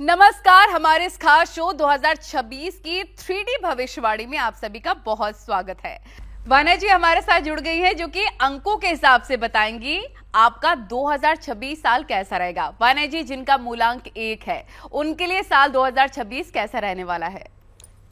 नमस्कार, हमारे इस खास शो 2026 की 3D भविष्यवाणी में आप सभी का बहुत स्वागत है। वाना जी हमारे साथ जुड़ गई है जो कि अंकों के हिसाब से बताएंगी आपका 2026 साल कैसा रहेगा। वाना जी जिनका मूलांक 1 है उनके लिए साल 2026 कैसा रहने वाला है?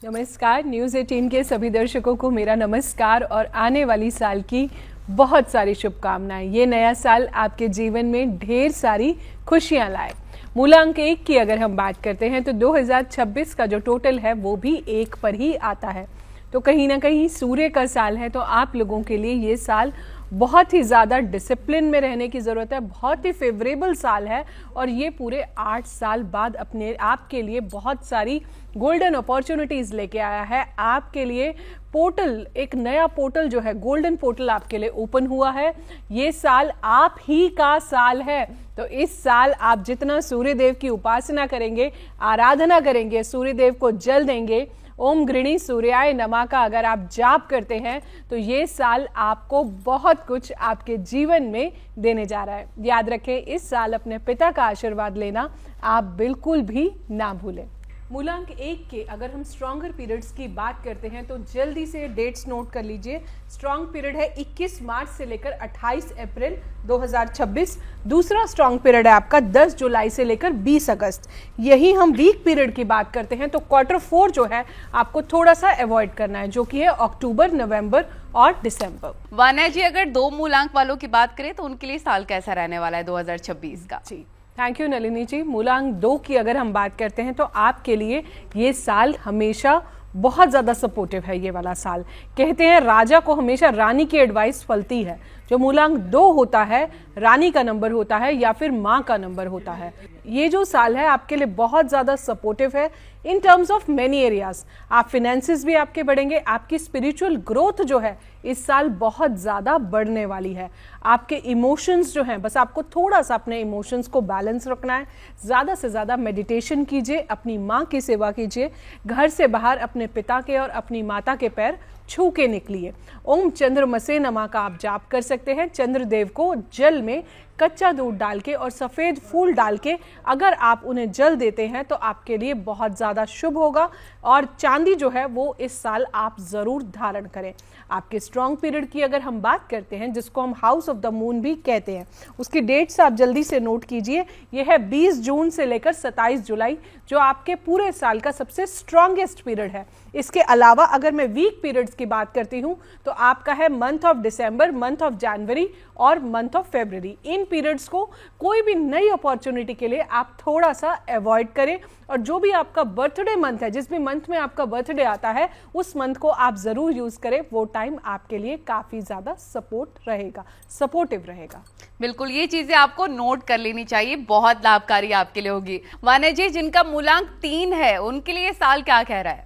नमस्कार, न्यूज़ 18 के सभी दर्शकों को मेरा नमस्कार और आने वाली साल की बहुत सारी शुभकामनाएं। ये नया साल आपके जीवन में ढेर सारी खुशियां लाए। मूलांक 1 की अगर हम बात करते हैं तो 2026 का जो टोटल है वो भी 1 पर ही आता है। तो कहीं ना कहीं सूर्य का साल है, तो आप लोगों के लिए ये साल बहुत ही ज़्यादा डिसिप्लिन में रहने की ज़रूरत है। बहुत ही फेवरेबल साल है और ये पूरे 8 साल बाद अपने आपके लिए बहुत सारी गोल्डन अपॉर्चुनिटीज़ लेके आया है। आपके लिए पोर्टल, एक नया पोर्टल जो है गोल्डन पोर्टल आपके लिए ओपन हुआ है। ये साल आप ही का साल है। तो इस साल आप जितना सूर्य देव की उपासना करेंगे, आराधना करेंगे, सूर्य देव को जल देंगे, ओम गृणी सूर्याय नमः का अगर आप जाप करते हैं तो ये साल आपको बहुत कुछ आपके जीवन में देने जा रहा है। याद रखें, इस साल अपने पिता का आशीर्वाद लेना आप बिल्कुल भी ना भूलें। मूलांक 1 के अगर हम स्ट्रॉन्गर पीरियड्स की बात करते हैं तो जल्दी से डेट्स नोट कर लीजिए। स्ट्रॉन्ग पीरियड है 21 मार्च से लेकर 28 अप्रैल 2026। दूसरा स्ट्रॉन्ग पीरियड है आपका 10 जुलाई से लेकर 20 अगस्त। यही हम वीक पीरियड की बात करते हैं तो क्वार्टर 4 जो है आपको थोड़ा सा अवॉइड करना है, जो कि है अक्टूबर, नवंबर और दिसंबर। वाना जी अगर 2 मूलांक वालों की बात करें तो उनके लिए साल कैसा रहने वाला है 2026 का? जी थैंक यू नलिनी जी। मूलांक 2 की अगर हम बात करते हैं तो आपके लिए ये साल हमेशा बहुत ज़्यादा सपोर्टिव है। ये वाला साल कहते हैं राजा को हमेशा रानी की एडवाइस फलती है। जो मूलांक 2 होता है रानी का नंबर होता है या फिर माँ का नंबर होता है। ये जो साल है आपके लिए बहुत ज़्यादा सपोर्टिव है in terms of many areas. आप फिनेंसेस भी आपके बढ़ेंगे। आपकी स्पिरिचुअल ग्रोथ जो है इस साल बहुत ज़्यादा बढ़ने वाली है। आपके इमोशंस जो हैं, बस आपको थोड़ा सा अपने इमोशंस को बैलेंस रखना है। ज़्यादा से ज़्यादा मेडिटेशन कीजिए, अपनी माँ की सेवा कीजिए, घर से बाहर अपने पिता के और अपनी माता के पैर छू के निकलिए। ओम चंद्रमसे नमः का आप जाप कर सकते हैं। चंद्रदेव को जल में कच्चा दूध डाल के और सफ़ेद फूल डाल के अगर आप उन्हें जल देते हैं तो आपके लिए बहुत ज़्यादा शुभ होगा। और चांदी जो है वो इस साल आप ज़रूर धारण करें। आपके स्ट्रॉन्ग पीरियड की अगर हम बात करते हैं, जिसको हम हाउस ऑफ द मून भी कहते हैं, उसकी डेट्स आप जल्दी से नोट कीजिए। यह है 20 जून से लेकर 27 जुलाई, जो आपके पूरे साल का सबसे स्ट्रॉन्गेस्ट पीरियड है। इसके अलावा अगर मैं वीक पीरियड्स की बात करती हूँ तो आपका है month of December, month of January और मंथ ऑफ फरवरी। इन पीरियड्स को कोई भी नई अपॉर्चुनिटी के लिए आप थोड़ा सा अवॉइड करें। और जो भी आपका बर्थडे मंथ है, जिस भी मंथ में आपका बर्थडे आता है, उस मंथ को आप ज़रूर यूज़ करें। वो टाइम आपके लिए काफ़ी ज़्यादा सपोर्टिव रहेगा। बिल्कुल, ये चीजें आपको नोट कर लेनी चाहिए, बहुत लाभकारी आपके लिए होगी। वाना जी जिनका मूलांक 3 है उनके लिए साल क्या कह रहा है?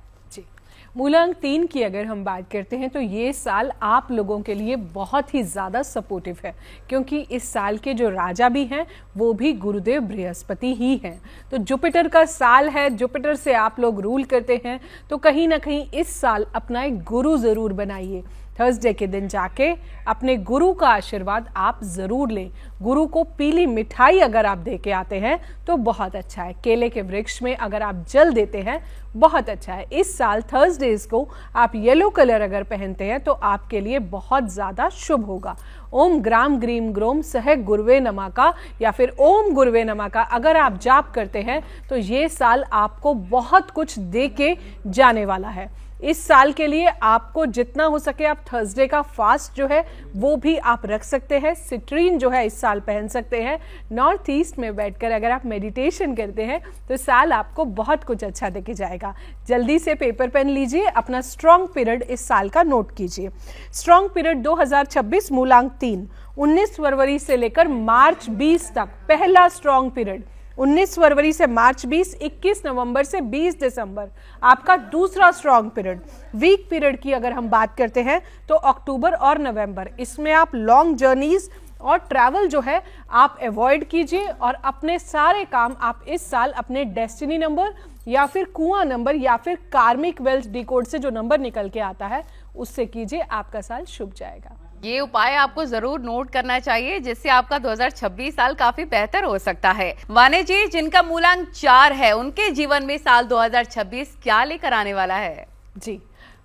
मूलांक 3 की अगर हम बात करते हैं तो ये साल आप लोगों के लिए बहुत ही ज़्यादा सपोर्टिव है, क्योंकि इस साल के जो राजा भी हैं वो भी गुरुदेव बृहस्पति ही हैं। तो जुपिटर का साल है, जुपिटर से आप लोग रूल करते हैं, तो कहीं ना कहीं इस साल अपना एक गुरु ज़रूर बनाइए। थर्सडे के दिन जाके अपने गुरु का आशीर्वाद आप ज़रूर लें। गुरु को पीली मिठाई अगर आप दे के आते हैं तो बहुत अच्छा है। केले के वृक्ष में अगर आप जल देते हैं बहुत अच्छा है। इस साल थर्सडेज को आप येलो कलर अगर पहनते हैं तो आपके लिए बहुत ज़्यादा शुभ होगा। ओम ग्राम ग्रीम ग्रोम सह गुरुवे नमः का या फिर ओम गुरुवे नमः का अगर आप जाप करते हैं तो ये साल आपको बहुत कुछ दे के जाने वाला है। इस साल के लिए आपको जितना हो सके आप थर्सडे का फास्ट जो है वो भी आप रख सकते हैं। सिट्रीन जो है इस साल पहन सकते हैं। नॉर्थ ईस्ट में बैठकर अगर आप मेडिटेशन करते हैं तो साल आपको बहुत कुछ अच्छा देके जाएगा। जल्दी से पेपर पेन लीजिए, अपना स्ट्रॉन्ग पीरियड इस साल का नोट कीजिए। स्ट्रॉन्ग पीरियड 2026 मूलांक 3, 19 फरवरी से लेकर मार्च 20 तक पहला स्ट्रॉन्ग पीरियड। 19 फरवरी से मार्च 20, 21 नवंबर से 20 दिसंबर आपका दूसरा स्ट्रॉन्ग पीरियड। वीक पीरियड की अगर हम बात करते हैं तो अक्टूबर और नवंबर, इसमें आप लॉन्ग जर्नीज और ट्रैवल जो है आप अवॉइड कीजिए और अपने सारे काम आप इस साल अपने डेस्टिनी नंबर या फिर कुआं नंबर या फिर कार्मिक वेल्थ डिकोड से जो नंबर निकल के आता है उससे कीजिए। आपका साल शुभ जाएगा। ये उपाय आपको जरूर नोट करना चाहिए, जिससे आपका 2026 साल काफी बेहतर हो सकता है। वाणी जी, जिनका मूलांक 4 है, उनके जीवन में साल 2026 क्या लेकर आने वाला है? जी,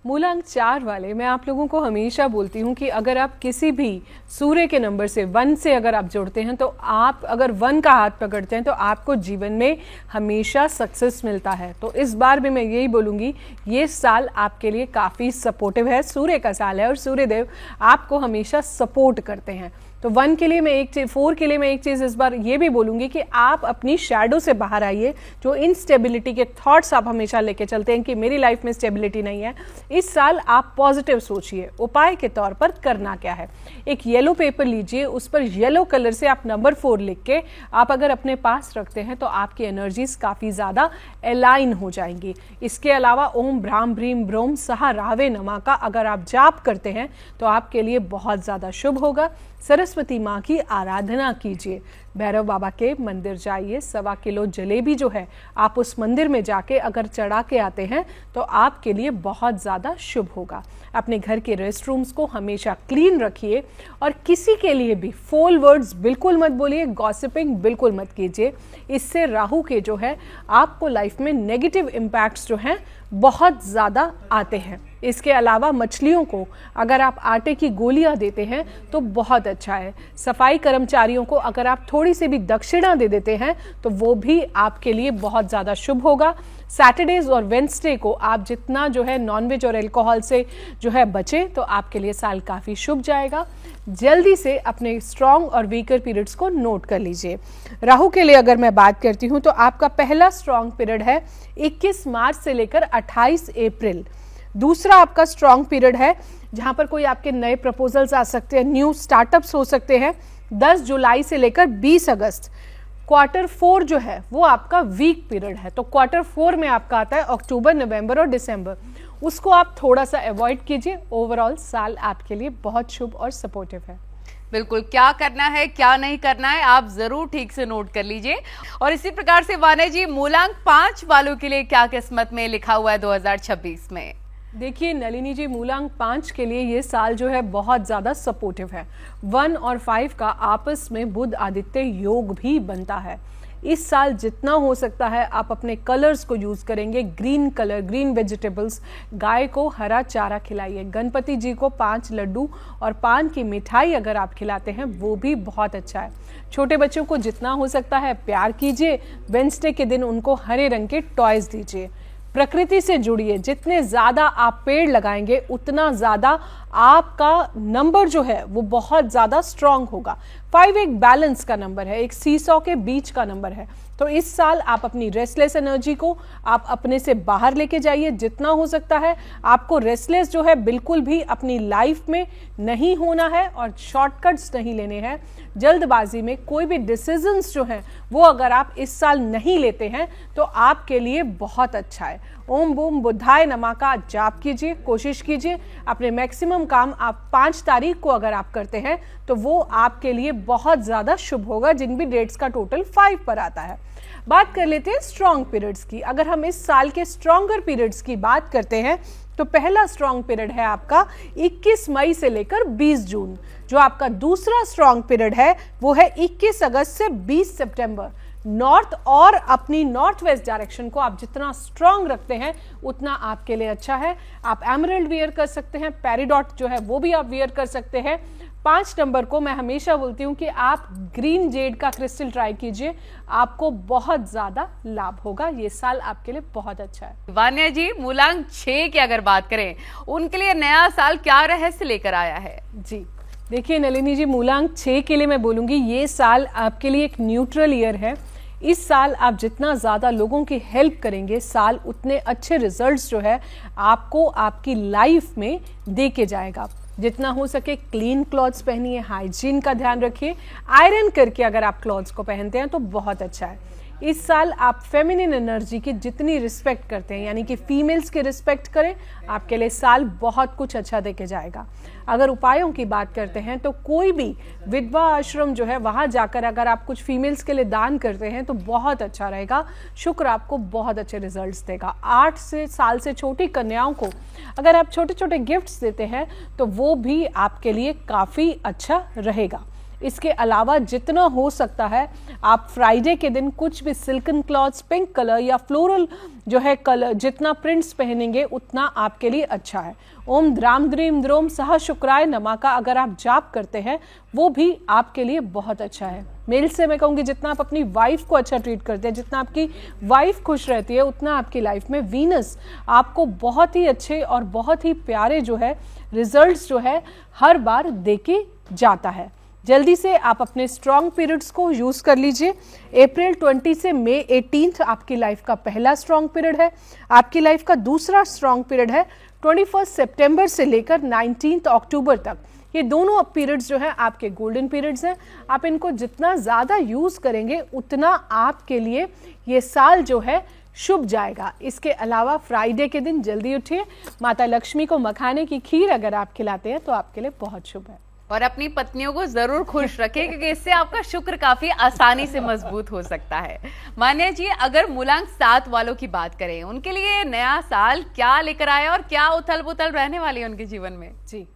मूलांक 4 वाले, मैं आप लोगों को हमेशा बोलती हूँ कि अगर आप किसी भी सूर्य के नंबर से 1 से अगर आप जुड़ते हैं, तो आप अगर 1 का हाथ पकड़ते हैं तो आपको जीवन में हमेशा सक्सेस मिलता है। तो इस बार भी मैं यही बोलूँगी, ये साल आपके लिए काफ़ी सपोर्टिव है। सूर्य का साल है और सूर्यदेव आपको हमेशा सपोर्ट करते हैं। तो 1 के लिए मैं एक चीज़, 4 के लिए मैं एक चीज़ इस बार ये भी बोलूँगी कि आप अपनी शैडो से बाहर आइए। जो इनस्टेबिलिटी के थॉट्स आप हमेशा लेके चलते हैं कि मेरी लाइफ में स्टेबिलिटी नहीं है, इस साल आप पॉजिटिव सोचिए। उपाय के तौर पर करना क्या है, एक येलो पेपर लीजिए, उस पर येलो कलर से आप नंबर 4 लिख के आप अगर अपने पास रखते हैं तो आपकी एनर्जीज काफ़ी ज़्यादा अलाइन हो जाएंगी। इसके अलावा ओम भ्राम भ्रीम ब्रोम सहा रावे नमा का अगर आप जाप करते हैं तो आपके लिए बहुत ज़्यादा शुभ होगा। सरस्वती माँ की आराधना कीजिए, भैरव बाबा के मंदिर जाइए, 1.25 किलो जलेबी जो है आप उस मंदिर में जाके अगर चढ़ा के आते हैं तो आपके लिए बहुत ज़्यादा शुभ होगा। अपने घर के रेस्ट रूम्स को हमेशा क्लीन रखिए और किसी के लिए भी फोल वर्ड्स बिल्कुल मत बोलिए, गॉसिपिंग बिल्कुल मत कीजिए। इससे राहु के जो है आपको लाइफ में नेगेटिव इम्पैक्ट्स जो हैं बहुत ज़्यादा आते हैं। इसके अलावा मछलियों को अगर आप आटे की गोलियां देते हैं तो बहुत अच्छा है। सफाई कर्मचारियों को अगर आप थोड़ी सी भी दक्षिणा दे देते हैं तो वो भी आपके लिए बहुत ज़्यादा शुभ होगा। सैटरडेज और वेंसडे को आप जितना जो है नॉनवेज और अल्कोहल से जो है बचें तो आपके लिए साल काफ़ी शुभ जाएगा। जल्दी से अपने स्ट्रॉन्ग और वीकर पीरियड्स को नोट कर लीजिए। राहु के लिए अगर मैं बात करती हूँ तो आपका पहला स्ट्रॉन्ग पीरियड है 21 मार्च से लेकर 28 अप्रैल। दूसरा आपका स्ट्रॉन्ग पीरियड है जहां पर कोई आपके नए प्रपोजल्स आ सकते हैं, न्यू स्टार्टअप्स हो सकते हैं, 10 जुलाई से लेकर 20 अगस्त। क्वार्टर 4 जो है वो आपका वीक पीरियड है। तो क्वार्टर 4 में आपका आता है अक्टूबर, नवंबर और दिसंबर, उसको आप थोड़ा सा अवॉइड कीजिए। ओवरऑल साल आपके लिए बहुत शुभ और सपोर्टिव है। बिल्कुल, क्या करना है क्या नहीं करना है आप जरूर ठीक से नोट कर लीजिए। और इसी प्रकार से वाणी जी, मूलांक 5 वालों के लिए क्या किस्मत में लिखा हुआ है 2026 में? देखिए नलिनी जी, मूलांक 5 के लिए ये साल जो है बहुत ज़्यादा सपोर्टिव है। 1 और 5 का आपस में बुध आदित्य योग भी बनता है। इस साल जितना हो सकता है आप अपने कलर्स को यूज़ करेंगे, ग्रीन कलर, ग्रीन वेजिटेबल्स, गाय को हरा चारा खिलाइए, गणपति जी को 5 लड्डू और पान की मिठाई अगर आप खिलाते हैं वो भी बहुत अच्छा है। छोटे बच्चों को जितना हो सकता है प्यार कीजिए। वेंसडे के दिन उनको हरे रंग के टॉयज दीजिए। प्रकृति से जुड़िए, जितने ज़्यादा आप पेड़ लगाएंगे उतना ज़्यादा आपका नंबर जो है वो बहुत ज़्यादा स्ट्रांग होगा। 5 एक बैलेंस का नंबर है, एक सीसॉ के बीच का नंबर है। तो इस साल आप अपनी रेस्टलेस एनर्जी को आप अपने से बाहर लेके जाइए जितना हो सकता है। आपको रेस्टलेस जो है बिल्कुल भी अपनी लाइफ में नहीं होना है और शॉर्टकट्स नहीं लेने हैं। जल्दबाजी में कोई भी डिसीजंस जो हैं वो अगर आप इस साल नहीं लेते हैं तो आपके लिए बहुत अच्छा है। ओम बूम बुद्धाय नमः का जाप कीजिए, कोशिश कीजिए अपने मैक्सिमम काम आप 5 तारीख को अगर आप करते हैं तो वो आपके लिए बहुत ज़्यादा शुभ होगा, जिन भी डेट्स का टोटल 5 पर आता है। बात कर लेते हैं स्ट्रॉन्ग पीरियड्स की। अगर हम इस साल के स्ट्रॉन्गर पीरियड्स की बात करते हैं तो पहला स्ट्रॉन्ग पीरियड है आपका 21 मई से लेकर 20 जून। जो आपका दूसरा स्ट्रॉन्ग पीरियड है वो है 21 अगस्त से 20 सितंबर। नॉर्थ और अपनी नॉर्थ वेस्ट डायरेक्शन को आप जितना स्ट्रॉन्ग रखते हैं उतना आपके लिए अच्छा है। आप एमरल्ड वियर कर सकते हैं, पेरिडॉट जो है वो भी आप वियर कर सकते हैं। 5 नंबर को मैं हमेशा बोलती हूँ कि आप ग्रीन जेड का क्रिस्टल ट्राई कीजिए, आपको बहुत ज्यादा लाभ होगा। ये साल आपके लिए बहुत अच्छा है। वान्या जी, मूलांक 6 की अगर बात करें, उनके लिए नया साल क्या रहस्य लेकर आया है? जी देखिए नलिनी जी, मूलांक 6 के लिए मैं बोलूँगी ये साल आपके लिए एक न्यूट्रल ईयर है। इस साल आप जितना ज़्यादा लोगों की हेल्प करेंगे, साल उतने अच्छे रिजल्ट्स जो है आपको आपकी लाइफ में दे के जाएगा। जितना हो सके क्लीन क्लॉथ्स पहनिए, हाइजीन का ध्यान रखिए। आयरन करके अगर आप क्लॉथ्स को पहनते हैं तो बहुत अच्छा है। इस साल आप फेमिनिन एनर्जी की जितनी रिस्पेक्ट करते हैं, यानी कि फीमेल्स की रिस्पेक्ट करें, आपके लिए साल बहुत कुछ अच्छा देके जाएगा। अगर उपायों की बात करते हैं तो कोई भी विधवा आश्रम जो है वहाँ जाकर अगर आप कुछ फीमेल्स के लिए दान करते हैं तो बहुत अच्छा रहेगा। शुक्र आपको बहुत अच्छे रिजल्ट्स देगा। 8 साल से छोटी कन्याओं को अगर आप छोटे छोटे गिफ्ट्स देते हैं तो वो भी आपके लिए काफ़ी अच्छा रहेगा। इसके अलावा जितना हो सकता है आप फ्राइडे के दिन कुछ भी सिल्कन क्लॉथ्स, पिंक कलर या फ्लोरल जो है कलर, जितना प्रिंट्स पहनेंगे उतना आपके लिए अच्छा है। ओम द्राम द्रीम द्रोम सह शुक्राय नमा का अगर आप जाप करते हैं वो भी आपके लिए बहुत अच्छा है। मेल से मैं कहूँगी जितना आप अपनी वाइफ को अच्छा ट्रीट करते हैं, जितना आपकी वाइफ खुश रहती है, उतना आपकी लाइफ में वीनस आपको बहुत ही अच्छे और बहुत ही प्यारे जो है रिजल्ट्स जो है हर बार देके जाता है। जल्दी से आप अपने स्ट्रॉन्ग पीरियड्स को यूज़ कर लीजिए। अप्रैल 20 से मई 18 आपकी लाइफ का पहला स्ट्रॉन्ग पीरियड है। आपकी लाइफ का दूसरा स्ट्रॉन्ग पीरियड है 21 सितंबर से लेकर 19 अक्टूबर तक। ये दोनों पीरियड्स जो है आपके गोल्डन पीरियड्स हैं। आप इनको जितना ज़्यादा यूज़ करेंगे उतना आपके लिए ये साल जो है शुभ जाएगा। इसके अलावा फ्राइडे के दिन जल्दी उठिए, माता लक्ष्मी को मखाने की खीर अगर आप खिलाते हैं तो आपके लिए बहुत शुभ है। और अपनी पत्नियों को जरूर खुश रखें क्योंकि इससे आपका शुक्र काफी आसानी से मजबूत हो सकता है। मान्या जी, अगर मूलांक 7 वालों की बात करें, उनके लिए नया साल क्या लेकर आया और क्या उथल पुथल रहने वाली है उनके जीवन में? जी,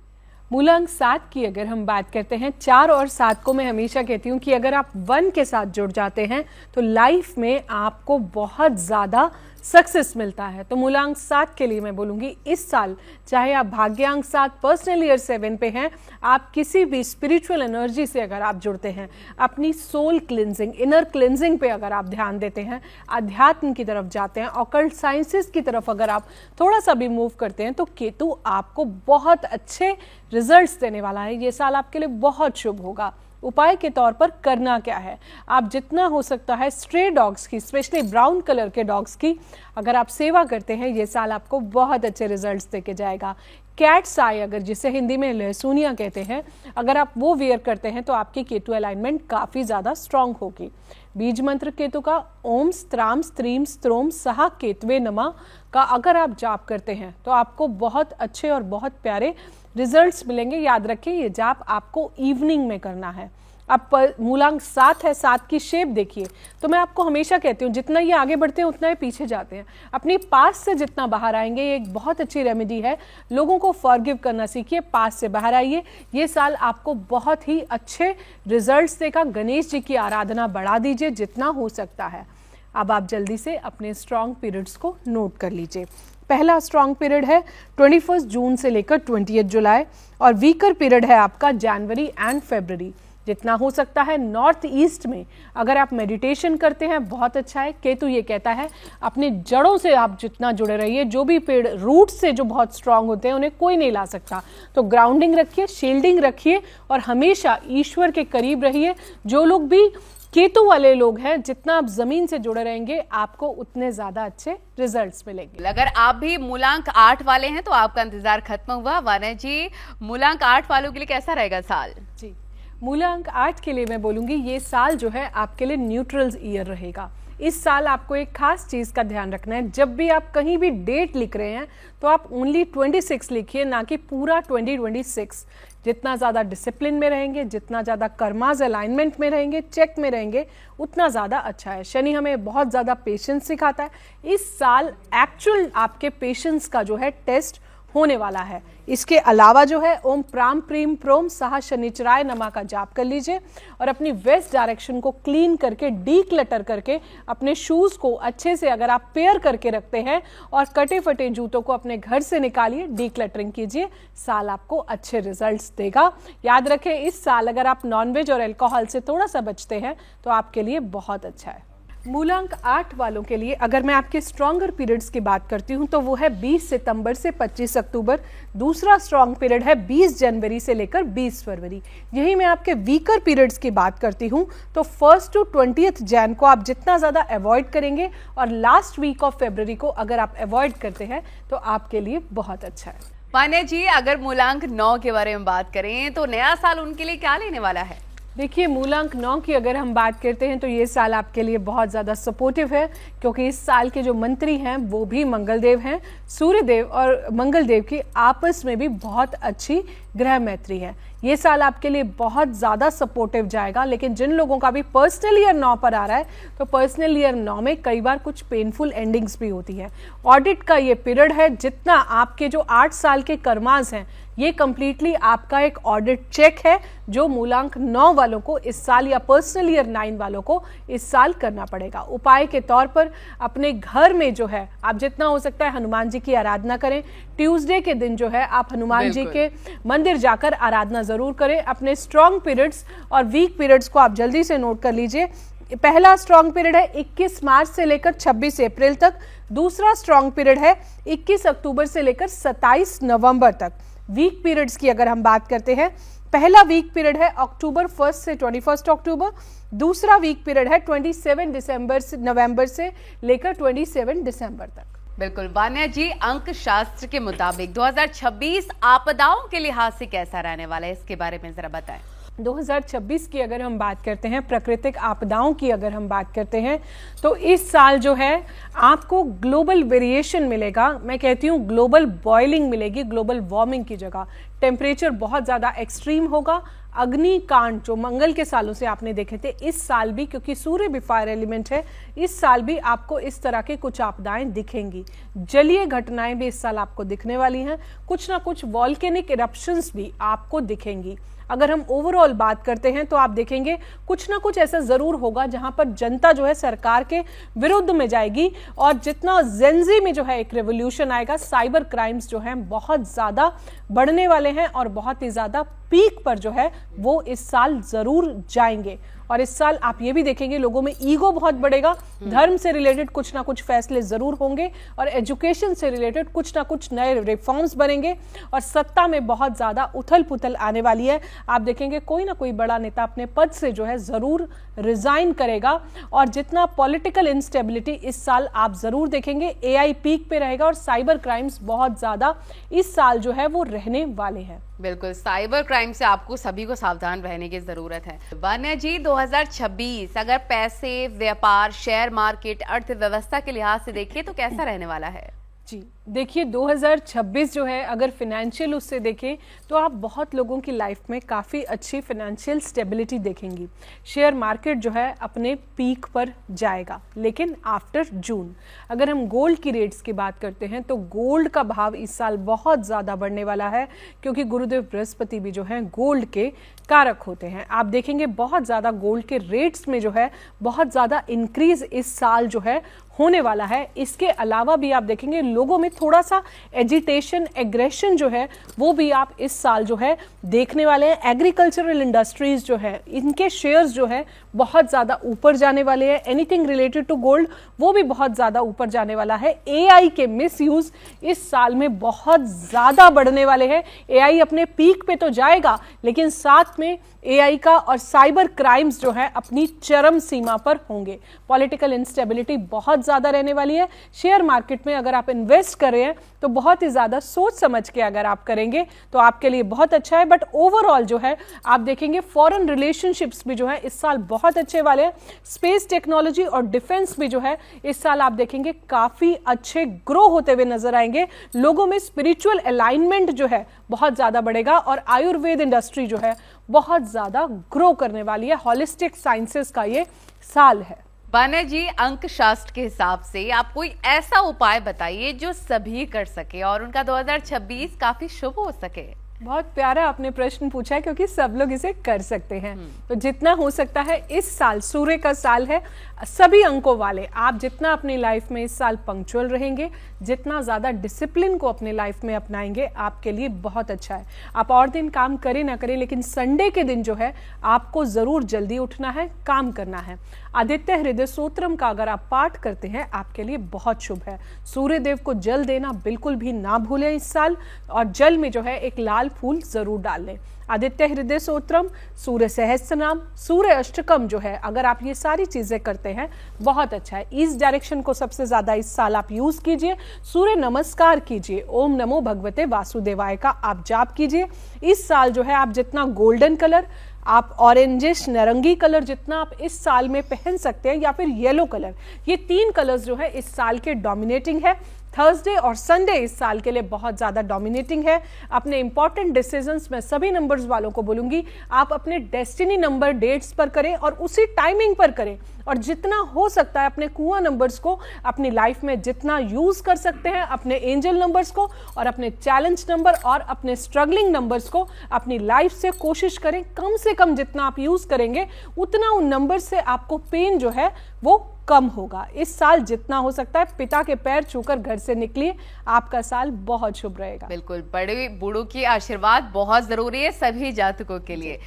मूलांक 7 की अगर हम बात करते हैं, 4 और 7 को मैं हमेशा कहती हूँ कि अगर आप 1 के साथ जुड़ जाते हैं तो लाइफ में आपको बहुत ज़्यादा सक्सेस मिलता है। तो मूलांक 7 के लिए मैं बोलूँगी इस साल चाहे आप भाग्यांक 7 पर्सनल ईयर 7 पे हैं, आप किसी भी स्पिरिचुअल एनर्जी से अगर आप जुड़ते हैं, अपनी सोल क्लिनजिंग, इनर क्लिनजिंग पे अगर आप ध्यान देते हैं, अध्यात्म की तरफ जाते हैं, ऑकल्ट साइंसेस की तरफ अगर आप थोड़ा सा भी मूव करते हैं तो केतु आपको बहुत अच्छे रिजल्ट्स देने वाला है। ये साल आपके लिए बहुत शुभ होगा। उपाय के तौर पर करना क्या है, आप जितना हो सकता है स्ट्रे डॉग्स की, स्पेशली ब्राउन कलर के डॉग्स की अगर आप सेवा करते हैं, ये साल आपको बहुत अच्छे रिजल्ट्स देके जाएगा। कैट्स आई, अगर जिसे हिंदी में लहसुनिया कहते हैं, अगर आप वो वेयर करते हैं तो आपकी केतु अलाइनमेंट काफ़ी ज़्यादा स्ट्रांग होगी। बीज मंत्र केतु का ओम स्त्राम स्त्रीम स्त्रोम सहा केतवे नमा का अगर आप जाप करते हैं तो आपको बहुत अच्छे और बहुत प्यारे रिजल्ट्स मिलेंगे। याद रखें ये जाप आपको इवनिंग में करना है। अब मूलांक 7 है, 7 की शेप देखिए, तो मैं आपको हमेशा कहती हूँ जितना ये आगे बढ़ते हैं उतना ये पीछे जाते हैं। अपनी पास से जितना बाहर आएंगे, ये एक बहुत अच्छी रेमेडी है। लोगों को फॉरगिव करना सीखिए, पास से बाहर आइए। ये साल आपको बहुत ही अच्छे रिजल्ट्स देगा। गणेश जी की आराधना बढ़ा दीजिए जितना हो सकता है। अब आप जल्दी से अपने स्ट्रॉन्ग पीरियड्स को नोट कर लीजिए। पहला स्ट्रॉन्ग पीरियड है 21 जून से लेकर 20 जुलाई और वीकर पीरियड है आपका जनवरी एंड फरवरी। जितना हो सकता है नॉर्थ ईस्ट में अगर आप मेडिटेशन करते हैं बहुत अच्छा है। केतु ये कहता है अपनी जड़ों से आप जितना जुड़े रहिए, जो भी पेड़ रूट से जो बहुत स्ट्रांग होते हैं उन्हें कोई नहीं ला सकता। तो ग्राउंडिंग रखिए, शील्डिंग रखिए और हमेशा ईश्वर के करीब रहिए। जो लोग भी केतु वाले लोग हैं, जितना आप जमीन से जुड़े रहेंगे आपको उतने ज्यादा अच्छे रिजल्ट्स मिलेंगे। अगर आप भी मूलांक 8 वाले हैं तो आपका इंतजार खत्म हुआ। वाना जी, मूलांक 8 वालों के लिए कैसा रहेगा साल? जी, मूलांक 8 के लिए मैं बोलूँगी ये साल जो है आपके लिए न्यूट्रल ईयर रहेगा। इस साल आपको एक खास चीज़ का ध्यान रखना है, जब भी आप कहीं भी डेट लिख रहे हैं तो आप ओनली 26 लिखिए, ना कि पूरा 2026। जितना ज़्यादा डिसिप्लिन में रहेंगे, जितना ज़्यादा कर्माज अलाइनमेंट में रहेंगे, चेक में रहेंगे, उतना ज़्यादा अच्छा है। शनि हमें बहुत ज़्यादा पेशेंस सिखाता है। इस साल एक्चुअल आपके पेशेंस का जो है टेस्ट होने वाला है। इसके अलावा जो है ओम प्राम प्रीम प्रोम सहा शनिचराय नमा का जाप कर लीजिए और अपनी वेस्ट डायरेक्शन को क्लीन करके, डी क्लटर करके, अपने शूज़ को अच्छे से अगर आप पेयर करके रखते हैं और कटे फटे जूतों को अपने घर से निकालिए, डी क्लटरिंग कीजिए। साल आपको अच्छे रिजल्ट्स देगा। याद रखें इस साल अगर आप नॉनवेज और अल्कोहल से थोड़ा सा बचते हैं तो आपके लिए बहुत अच्छा है। मूलांक 8 वालों के लिए अगर मैं आपके स्ट्रॉन्गर पीरियड्स की बात करती हूं तो वो है 20 सितंबर से 25 अक्टूबर। दूसरा स्ट्रॉन्ग पीरियड है 20 जनवरी से लेकर 20 फरवरी। यही मैं आपके वीकर पीरियड्स की बात करती हूं तो 1 to 20 जैन को आप जितना ज़्यादा अवॉइड करेंगे और लास्ट वीक ऑफ फरवरी को अगर आप अवॉइड करते हैं तो आपके लिए बहुत अच्छा है। वाना जी, अगर मूलांक 9 के बारे में बात करें तो नया साल उनके लिए क्या लेने वाला है? देखिए, मूलांक 9 की अगर हम बात करते हैं तो ये साल आपके लिए बहुत ज़्यादा सपोर्टिव है, क्योंकि इस साल के जो मंत्री हैं वो भी मंगलदेव हैं। सूर्यदेव और मंगलदेव की आपस में भी बहुत अच्छी ग्रह मैत्री है। ये साल आपके लिए बहुत ज़्यादा सपोर्टिव जाएगा। लेकिन जिन लोगों का भी पर्सनल ईयर 9 पर आ रहा है, तो पर्सनल ईयर 9 में कई बार कुछ पेनफुल एंडिंग्स भी होती है। ऑडिट का ये पीरियड है, जितना आपके जो 8 साल के कर्मास हैं, ये कंप्लीटली आपका एक ऑडिट चेक है जो मूलांक 9 वालों को इस साल या पर्सनल ईयर 9 वालों को इस साल करना पड़ेगा। उपाय के तौर पर अपने घर में जो है आप जितना हो सकता है हनुमान जी की आराधना करें। ट्यूसडे के दिन जो है आप हनुमान जी के मंदिर जाकर आराधना जरूर करें। अपने स्ट्रॉन्ग पीरियड्स और वीक पीरियड्स को आप जल्दी से नोट कर लीजिए। पहला स्ट्रॉन्ग पीरियड है 21 मार्च से लेकर 26 अप्रैल तक। दूसरा स्ट्रॉन्ग पीरियड है 21 अक्टूबर से लेकर 27 नवंबर तक। वीक पीरियड्स की अगर हम बात करते हैं, पहला वीक पीरियड है अक्टूबर 1 से 21 अक्टूबर। दूसरा वीक पीरियड है 27 नवंबर से लेकर 27 दिसंबर तक। बिल्कुल वान्या जी, अंक शास्त्र के मुताबिक 2026 आपदाओं के लिहाज से कैसा रहने वाला है, इसके बारे में जरा बताएं। 2026 की अगर हम बात करते हैं, प्राकृतिक आपदाओं की अगर हम बात करते हैं, तो इस साल जो है आपको ग्लोबल वेरिएशन मिलेगा। मैं कहती हूँ ग्लोबल बॉइलिंग मिलेगी, ग्लोबल वार्मिंग की जगह टेम्परेचर बहुत ज़्यादा एक्सट्रीम होगा। अग्निकांड जो मंगल के सालों से आपने देखे थे, इस साल भी, क्योंकि सूर्य भी फायर एलिमेंट है, इस साल भी आपको इस तरह के कुछ आपदाएं दिखेंगी। जलीय घटनाएं भी इस साल आपको दिखने वाली हैं। कुछ ना कुछ वॉल्केनिक इरप्शंस भी आपको दिखेंगी। अगर हम ओवरऑल बात करते हैं तो आप देखेंगे कुछ ना कुछ ऐसा जरूर होगा जहां पर जनता जो है सरकार के विरुद्ध में जाएगी। और जितना जेंजी में जो है एक रेवोल्यूशन आएगा, साइबर क्राइम्स जो है बहुत ज्यादा बढ़ने वाले हैं और बहुत ही ज्यादा पीक पर जो है वो इस साल जरूर जाएंगे। और इस साल आप ये भी देखेंगे लोगों में ईगो बहुत बढ़ेगा। धर्म से रिलेटेड कुछ ना कुछ फैसले जरूर होंगे और एजुकेशन से रिलेटेड कुछ ना कुछ नए रिफॉर्म्स बनेंगे। और सत्ता में बहुत ज्यादा उथल पुथल आने वाली है। आप देखेंगे कोई ना कोई बड़ा नेता अपने पद से जो है जरूर रिजाइन करेगा। और जितना पॉलिटिकल इंस्टेबिलिटी इस साल आप जरूर देखेंगे, एआई पीक पे रहेगा और साइबर क्राइम्स बहुत ज्यादा इस साल जो है वो रहने वाले हैं। बिल्कुल, साइबर क्राइम से आपको सभी को सावधान रहने की जरूरत है। वान्या जी, 2026 अगर पैसे, व्यापार, शेयर मार्केट, अर्थव्यवस्था के लिहाज से देखिए तो कैसा रहने वाला है? जी देखिए, 2026 जो है अगर फिनेंशियल उससे देखें तो आप बहुत लोगों की लाइफ में काफ़ी अच्छी फिनेंशियल स्टेबिलिटी देखेंगी। शेयर मार्केट जो है अपने पीक पर जाएगा, लेकिन आफ्टर जून। अगर हम गोल्ड की रेट्स की बात करते हैं तो गोल्ड का भाव इस साल बहुत ज़्यादा बढ़ने वाला है, क्योंकि गुरुदेव बृहस्पति भी जो है गोल्ड के कारक होते हैं। आप देखेंगे बहुत ज़्यादा गोल्ड के रेट्स में जो है बहुत ज़्यादा इंक्रीज इस साल जो है होने वाला है। इसके अलावा भी आप देखेंगे लोगों में थोड़ा सा एजिटेशन, एग्रेशन जो है वो भी आप इस साल जो है देखने वाले हैं। एग्रीकल्चरल इंडस्ट्रीज जो है इनके शेयर्स जो है बहुत ज़्यादा ऊपर जाने वाले हैं। एनीथिंग रिलेटेड टू गोल्ड वो भी बहुत ज़्यादा ऊपर जाने वाला है। एआई के मिसयूज इस साल में बहुत ज़्यादा बढ़ने वाले हैं। एआई अपने पीक पे तो जाएगा, लेकिन साथ में एआई का और साइबर क्राइम्स जो है अपनी चरम सीमा पर होंगे। पॉलिटिकल इंस्टेबिलिटी बहुत ज़्यादा रहने वाली है। शेयर मार्केट में अगर आप इन्वेस्ट कर रहे हैं तो बहुत ही ज़्यादा सोच समझ के अगर आप करेंगे तो आपके लिए बहुत अच्छा है। बट ओवरऑल जो है आप देखेंगे फॉरेन रिलेशनशिप्स भी जो है इस साल बहुत अच्छे वाले हैं। स्पेस टेक्नोलॉजी और डिफेंस भी जो है इस साल आप देखेंगे काफ़ी अच्छे ग्रो होते हुए नजर आएंगे। लोगों में स्पिरिचुअल अलाइनमेंट जो है बहुत ज़्यादा बढ़ेगा और आयुर्वेद इंडस्ट्री जो है बहुत ज़्यादा ग्रो करने वाली है। हॉलिस्टिक साइंसेस का ये साल है। वान्या जी, अंक शास्त्र के हिसाब से आप कोई ऐसा उपाय बताइए जो सभी कर सके और उनका 2026 काफी शुभ हो सके। बहुत प्यारा आपने प्रश्न पूछा है, क्योंकि सब लोग इसे कर सकते हैं। तो जितना हो सकता है इस साल सूर्य का साल है, सभी अंकों वाले आप जितना अपनी लाइफ में इस साल पंक्चुअल रहेंगे, जितना ज़्यादा डिसिप्लिन को अपने लाइफ में अपनाएंगे, आपके लिए बहुत अच्छा है। आप और दिन काम करें ना करें, लेकिन संडे के दिन जो है आपको ज़रूर जल्दी उठना है, काम करना है। आदित्य हृदय स्तोत्रम का अगर आप पाठ करते हैं आपके लिए बहुत शुभ है। सूर्य देव को जल देना बिल्कुल भी ना भूलें इस साल, और जल में जो है एक लाल फूल जरूर डाल लें। आदित्य हृदय स्तोत्रम, सूर्य सहस्त्रनाम, सूर्य अष्टकम जो है अगर आप ये सारी चीजें करते हैं बहुत अच्छा है। ईस्ट डायरेक्शन को सबसे ज्यादा इस साल आप यूज कीजिए। सूर्य नमस्कार कीजिए, ओम नमो भगवते वासुदेवाय का आप जाप कीजिए। इस साल जो है आप जितना गोल्डन कलर, आप ऑरेंजिश नारंगी कलर जितना आप इस साल में पहन सकते हैं, या फिर येलो कलर, ये 3 कलर्स जो है इस साल के डोमिनेटिंग है। थर्सडे और संडे इस साल के लिए बहुत ज़्यादा डोमिनेटिंग है। अपने इंपॉर्टेंट डिसीजंस मैं सभी नंबर्स वालों को बोलूंगी, आप अपने डेस्टिनी नंबर डेट्स पर करें और उसी टाइमिंग पर करें, और जितना हो सकता है अपने कुआं नंबर्स को अपनी लाइफ में जितना यूज कर सकते हैं, अपने एंजल नंबर्स को और अपने चैलेंज नंबर और अपने स्ट्रगलिंग नंबर्स को अपनी लाइफ से कोशिश करें, कम से कम जितना आप यूज करेंगे उतना उन नंबर से आपको पेन जो है वो कम होगा। इस साल जितना हो सकता है पिता के पैर छूकर घर से निकलिए, आपका साल बहुत शुभ रहेगा। बिल्कुल, बड़े बूढ़ों की आशीर्वाद बहुत जरूरी है सभी जातकों के लिए।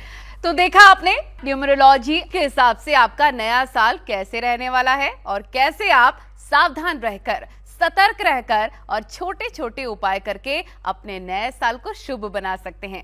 तो देखा आपने न्यूमरोलॉजी के हिसाब से आपका नया साल कैसे रहने वाला है और कैसे आप सावधान रहकर, सतर्क रहकर और छोटे छोटे उपाय करके अपने नए साल को शुभ बना सकते हैं।